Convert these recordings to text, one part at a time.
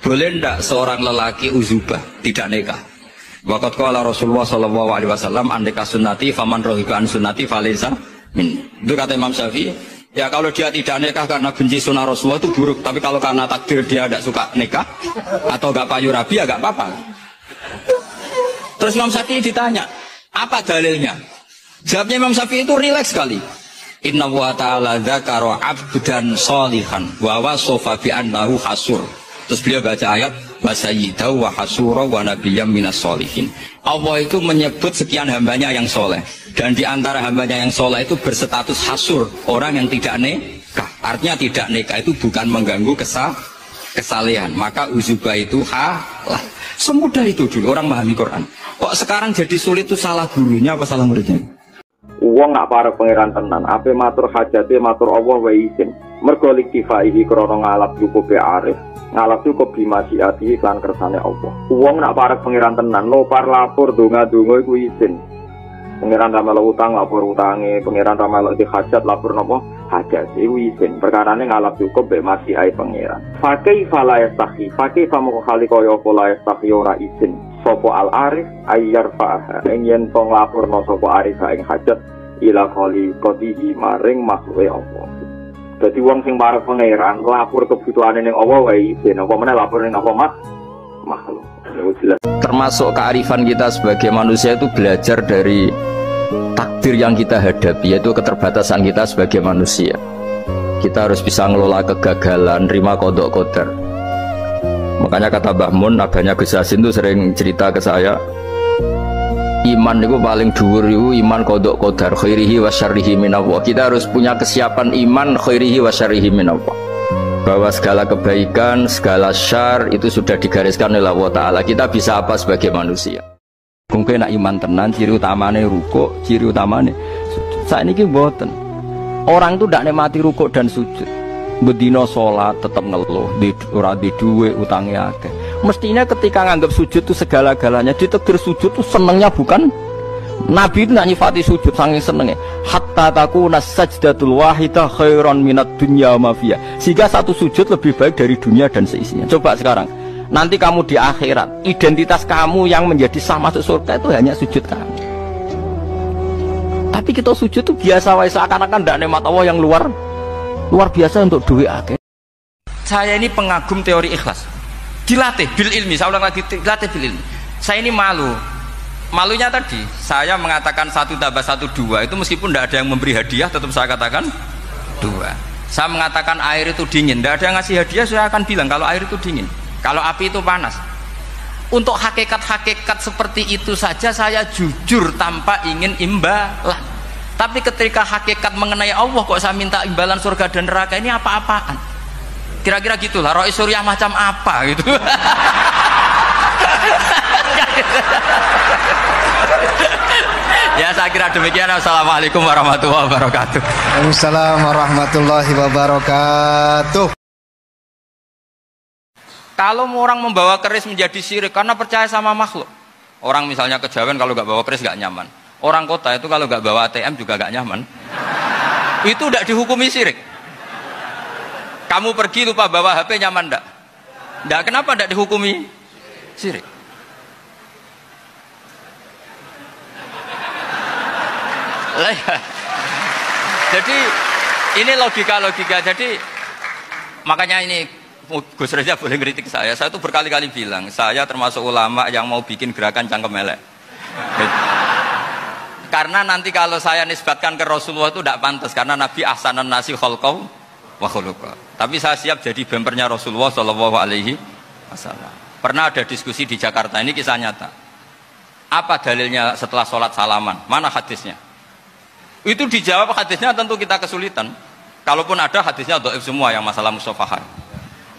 Boleh ndak seorang lelaki uzubah tidak nikah? Waqat qala Rasulullah sallallahu alaihi wasallam andeka sunnati faman rohiba an sunnati falaysa min. Itu kata Imam Syafi'i. Ya kalau dia tidak nikah karena benci sunnah Rasulullah itu buruk, tapi kalau karena takdir dia tidak suka nikah atau gak payu rabi ya gak apa-apa. Terus Imam Syafi'i ditanya, apa dalilnya? Jawabnya Imam Syafi'i itu rileks sekali. Inna wa ta'ala dzakara 'abdan sholihan wa wasafa bi annahu hasur. Terus beliau baca ayat wa sayyidahu wa hasura wa nabiyyam minas sholihin. Allah itu menyebut sekian hambanya yang soleh, dan di antara hambanya yang soleh itu berstatus hasur, orang yang tidak nikah. Artinya tidak nikah itu bukan mengganggu kesalehan. Maka uzubah itu halal. Semudah itu dulu orang memahami Quran. Kok sekarang jadi sulit itu salah gurunya apa salah muridnya? Wong nak para pangeran tenan, ape matur hajate matur Allah wa izin. Mergo liktifaihi krana ngalap cukup be arif, ngalap cukup bimasyiatihi lan kersane Allah. Wong nak para pangeran tenan, lopar lapor donga-donga iku izin. Pangeran ra melok utang lapor utange, pangeran ra melok di hajat lapor napa? Hajat iku izin. Perkarane ngalap cukup be masyiai pangeran. Fakih fala yastahi, fakih pamu khali kaya apa la yastahi ora izin. Sopo al arif ayyar fa'ah yen tong laporno sopo arif ing hajat ila khali qadihi maring makhluke Allah. Dadi wong sing parek pangeran lapor kebutuhane ning Allah wae izin, apa meneh lapor ning apa makhluk. Termasuk kearifan kita sebagai manusia itu belajar dari takdir yang kita hadapi, yaitu keterbatasan kita sebagai manusia. Kita harus bisa ngelola kegagalan, terima kodok qadar. Makanya kata Mbah Mun, abahnya Gus Yasin itu sering cerita ke saya, iman itu paling dhuwur itu iman kodok qadar khairihi wa syarrihi minallah. Kita harus punya kesiapan iman khairihi wa syarrihi minallah, bahwa segala kebaikan, segala syar itu sudah digariskan oleh Allah Ta'ala. Kita bisa apa sebagai manusia? Mungkin nak iman tenan, ciri utamanya rukuk, ciri utamanya sujud. Saat ini mboten. Orang itu tidak nikmati rukuk dan sujud. Bedino sholat tetap ngeluh, ora di duwe utangnya akeh. Mestinya ketika nganggap sujud itu segala-galanya, ditegir sujud itu senengnya bukan. Nabi itu nak nyifati sujud saking senengnya. Hatta takuna sajdatul wahidah khairan minad dunya wa ma fiha. Sehingga satu sujud lebih baik dari dunia dan seisinya. Coba sekarang, nanti kamu di akhirat, identitas kamu yang menjadi sah masuk surga itu hanya sujud kamu. Tapi kita sujud itu biasa wae, seakan-akan ndak nikmat Allah yang luar biasa untuk duit akeh. Saya ini pengagum teori ikhlas. Dilatih bil ilmi, saya ulang lagi, dilatih bil ilmi. Saya ini malunya tadi, saya mengatakan 1 tambah 1 2 itu meskipun tidak ada yang memberi hadiah, tetap saya katakan 2. Saya mengatakan air itu dingin, tidak ada yang ngasih hadiah, saya akan bilang kalau air itu dingin, kalau api itu panas. Untuk hakikat-hakikat seperti itu saja saya jujur tanpa ingin imbalan. Tapi ketika hakikat mengenai Allah kok saya minta imbalan surga dan neraka, ini apa-apaan? Kira-kira gitulah, Rois Suriah macam apa gitu. Ya saya kira demikian. Assalamualaikum warahmatullahi wabarakatuh. Waalaikumsalam warahmatullahi wabarakatuh. Kalau orang membawa keris menjadi syirik karena percaya sama makhluk. Orang misalnya kejawen kalau nggak bawa keris nggak nyaman. Orang kota itu kalau nggak bawa ATM juga nggak nyaman. Itu tidak dihukumi syirik. Kamu pergi lupa bawa HP, nyaman ndak? Ndak. Kenapa ndak dihukumi syirik? Jadi ini logika. Jadi makanya ini Gus Reza boleh ngeritik saya. Saya tuh berkali-kali bilang, saya termasuk ulama yang mau bikin gerakan cangkem elek. Karena nanti kalau saya nisbatkan ke Rasulullah itu tidak pantas, karena Nabi ahsanan nasi khalqaw wa khuluqa. Tapi saya siap jadi bempernya Rasulullah Shallallahu Alaihi Wasallam. Pernah ada diskusi di Jakarta, ini kisah nyata. Apa dalilnya setelah sholat salaman? Mana hadisnya? Itu dijawab hadisnya tentu kita kesulitan. Kalaupun ada hadisnya dhaif semua yang masalah mushafahah.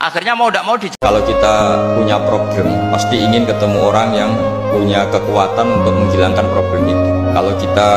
Akhirnya mau tidak mau kalau kita punya problem, pasti ingin ketemu orang yang punya kekuatan untuk menghilangkan problem itu. Kalau kita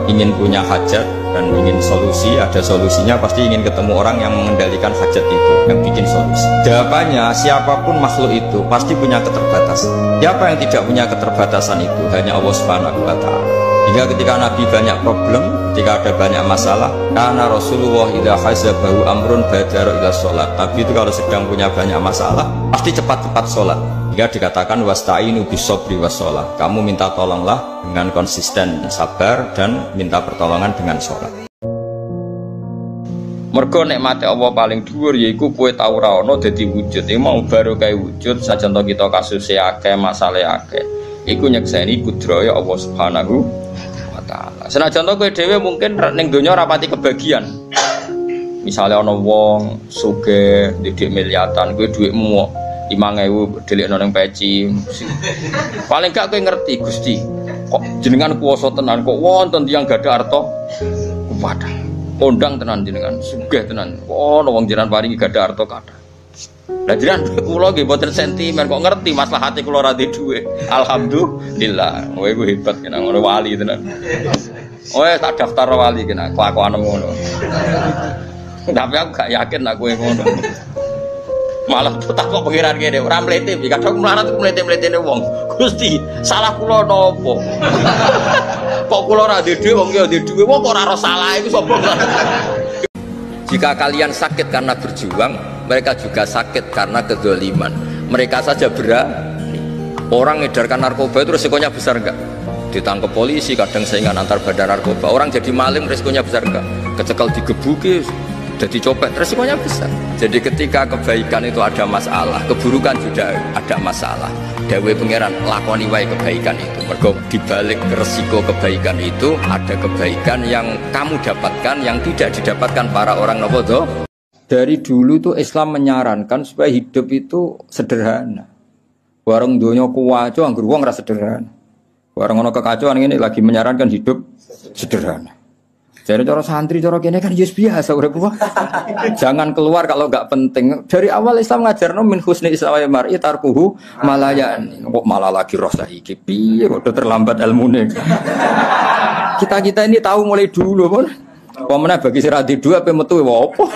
ingin punya hajat dan ingin solusi, ada solusinya, pasti ingin ketemu orang yang mengendalikan hajat itu, yang bikin solusi. Jawabannya, siapapun makhluk itu pasti punya keterbatasan. Siapa yang tidak punya keterbatasan itu? Hanya Allah Subhanahu wa Ta'ala. Hingga ketika Nabi banyak problem, ketika ada banyak masalah, karena Rasulullah idza hazabahu amrun badara ila sholat. Nabi itu kalau sedang punya banyak masalah, pasti cepat-cepat sholat. Hingga dikatakan wasta'inu bisobri wassalah. Kamu minta tolonglah dengan konsisten sabar dan minta pertolongan dengan sholat. Mergo nikmate Allah paling dhuwur yaiku kowe tau ora ana dadi wujud. Iki mau baru kae wujud sajen to kita kasuse akeh, masalahe akeh. Iku nyekseni kudrahe Allah Subhanahu wa taala. Senajan to kowe dhewe mungkin ning donya ora pati kebagian. Misalnya ana wong sugih didik miliatan, kowe dhuwitmu 5.000 delikno ning peci. Paling gak kowe ngerti Gusti, kok jenengan kuwasa tenan kok wonten tiyang gadah harta kuwatah. Kondang tenan jenengan, sugih tenan. Oh, wong jenengan paringi gadah harta kathah. Lah jenengan kula nggih mboten sentimen kok ngerti maslahate kula ra duwe dhuwit. Alhamdulillah. Kowe iku hebat kena ngono wali tenan. Oh, tak daftar wali kena kelakuan ngono. Tapi aku gak yakin nak kowe ngono. Malah tak kok pengiran kene ora mlete, kadang mlarat mlete-mletene wong. Gusti, salah kula napa? Kok kula ora duwe dhuwit wong ya duwe dhuwit kok ora ora salah iku sapa? Jika kalian sakit karena berjuang, mereka juga sakit karena kezaliman. Mereka saja berani. Orang ngedarkan narkoba itu resikonya besar enggak? Ditangkap polisi, kadang saingan antar badan narkoba. Orang jadi maling resikonya besar enggak? Kecekel digebuki, jadi copet resikonya besar. Jadi ketika kebaikan itu ada masalah, keburukan juga ada masalah. Dewe pangeran lakoni wae kebaikan itu. Mergo dibalik resiko kebaikan itu ada kebaikan yang kamu dapatkan yang tidak didapatkan para orang nopo. Dari dulu tuh Islam menyarankan supaya hidup itu sederhana. Warung donya kuwaco anggur wong ora sederhana. Warung ono kekacauan ini lagi menyarankan hidup sederhana. Jadi cara santri, cara kene kan yes biasa urip wae. Jangan keluar kalau enggak penting. Dari awal Islam ngajarno min husni islamil mar'i tarkuhu malayan. Kok malah lagi roh saiki. Piye kok udah terlambat ilmune. Kita ini tahu mulai dulu, Pun. Pemene bagi sirati dua ape metu opo.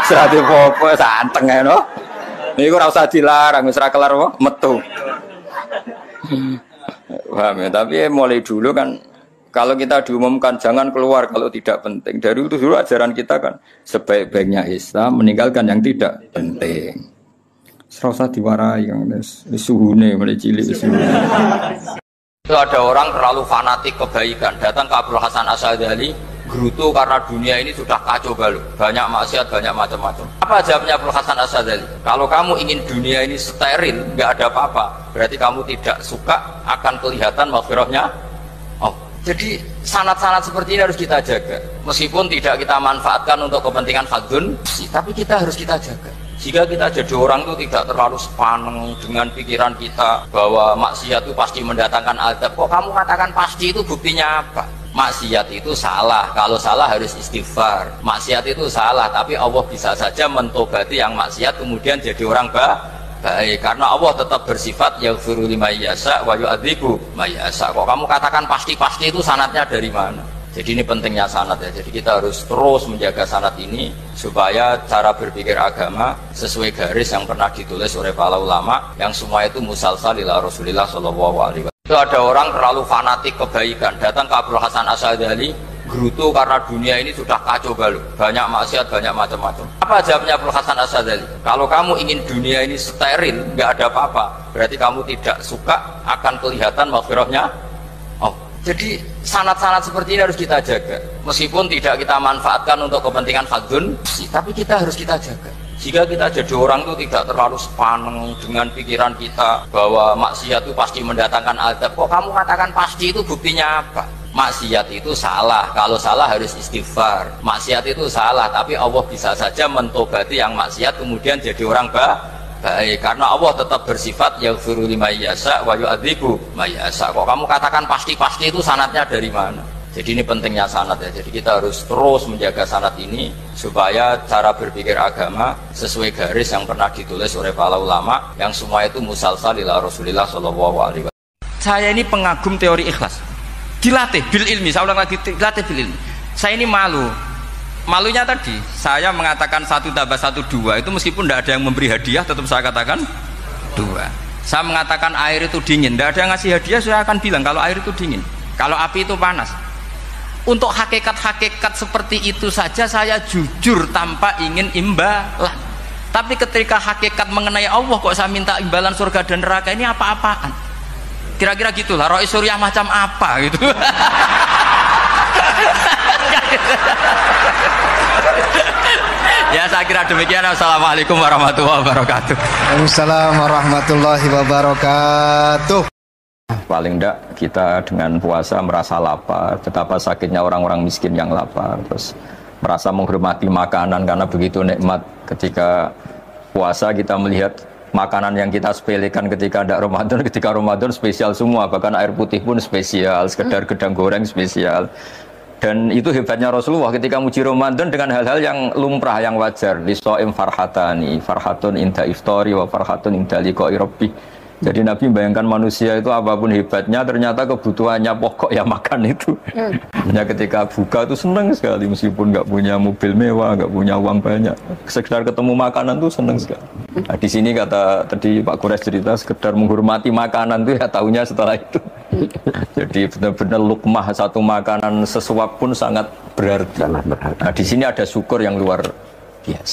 Sirati opo santeng ae no. Niku ora usah dilarang wis ra kelar metu. Paham ya, tapi mulai dulu kan kalau kita diumumkan jangan keluar kalau tidak penting. Dari itu dulu ajaran kita kan sebaik-baiknya Islam meninggalkan yang tidak penting. Serasa diwarai yang suhune mulai cilik suhune. Itu ada orang terlalu fanatik kebaikan, datang ke Abdul Hasan Asy'adzali, gerutu karena dunia ini sudah kacau balau, banyak maksiat, banyak macam-macam. Apa jawabnya Abdul Hasan Asy'adzali? Kalau kamu ingin dunia ini steril, nggak ada apa-apa, berarti kamu tidak suka akan kelihatan maghfirahnya. Jadi sanad-sanad seperti ini harus kita jaga. Meskipun tidak kita manfaatkan untuk kepentingan fadun, tapi kita harus kita jaga. Jika kita jadi orang itu tidak terlalu sepaneng dengan pikiran kita bahwa maksiat itu pasti mendatangkan azab. Kok kamu katakan pasti, itu buktinya apa? Maksiat itu salah. Kalau salah harus istighfar. Maksiat itu salah, tapi Allah bisa saja mentobati yang maksiat kemudian jadi orang baik, karena Allah tetap bersifat yaghfiru liman yasha wa yu'adzibu man yasha. Kok kamu katakan pasti-pasti, itu sanadnya dari mana? Jadi ini pentingnya sanad ya. Jadi kita harus terus menjaga sanad ini supaya cara berpikir agama sesuai garis yang pernah ditulis oleh para ulama yang semua itu musalsal ila Rasulillah sallallahu alaihi wasallam. Itu ada orang terlalu fanatik kebaikan, datang ke Abdul Hasan Asy'adzali, gerutu karena dunia ini sudah kacau balau, banyak maksiat, banyak macam-macam. Apa jawabnya Abdul Hasan Asy'adzali? Kalau kamu ingin dunia ini steril, nggak ada apa-apa, berarti kamu tidak suka akan kelihatan maghfirahnya. Jadi sanad-sanad seperti ini harus kita jaga. Meskipun tidak kita manfaatkan untuk kepentingan fadun, tapi kita harus kita jaga. Jika kita jadi orang itu tidak terlalu sepaneng dengan pikiran kita bahwa maksiat itu pasti mendatangkan azab. Kok kamu katakan pasti, itu buktinya apa? Maksiat itu salah. Kalau salah harus istighfar. Maksiat itu salah, tapi Allah bisa saja mentobati yang maksiat kemudian jadi orang baik, karena Allah tetap bersifat yaghfiru liman yasha wa yu'adzibu man yasha. Kok kamu katakan pasti-pasti, itu sanadnya dari mana? Jadi ini pentingnya sanad ya. Jadi kita harus terus menjaga sanad ini supaya cara berpikir agama sesuai garis yang pernah ditulis oleh para ulama yang semua itu musalsal ila Rasulillah sallallahu alaihi wasallam. Saya ini pengagum teori ikhlas. Dilatih bil ilmi, saya ulang lagi, dilatih bil ilmi. Saya ini malunya tadi saya mengatakan 1 tambah 1 2, itu meskipun tidak ada yang memberi hadiah tetap saya katakan 2. Saya mengatakan air itu dingin, tidak ada yang ngasih hadiah, saya akan bilang kalau air itu dingin, kalau api itu panas. Untuk hakikat-hakikat seperti itu saja saya jujur tanpa ingin imbalan. Tapi ketika hakikat mengenai Allah kok saya minta imbalan surga dan neraka, ini apa-apaan? Kira-kira gitulah, Rois Suriah macam apa gitu. Ya saya kira demikian. Assalamualaikum warahmatullahi wabarakatuh. Waalaikumsalam warahmatullahi wabarakatuh. Paling enggak kita dengan puasa merasa lapar, betapa sakitnya orang-orang miskin yang lapar, terus merasa menghormati makanan karena begitu nikmat. Ketika puasa kita melihat makanan yang kita sepelekan ketika ada Ramadan, ketika Ramadan spesial semua, bahkan air putih pun spesial, sekedar gedang goreng spesial. Dan itu hebatnya Rasulullah ketika muji Ramadan dengan hal-hal yang lumrah, yang wajar. Lisoim farhatani, farhatun inda iftari wa farhatun inda liqa'i rabbih. Jadi Nabi membayangkan manusia itu apapun hebatnya, ternyata kebutuhannya pokok ya makan itu. Ya ketika buka itu senang sekali, meskipun nggak punya mobil mewah, nggak punya uang banyak, sekedar ketemu makanan tuh senang sekali. Nah, di sini kata tadi Pak Quraisy cerita, sekedar menghormati makanan tuh ya tahunya setelah itu. Jadi benar-benar lukmah satu makanan sesuap pun sangat berarti. Nah, di sini ada syukur yang luar biasa.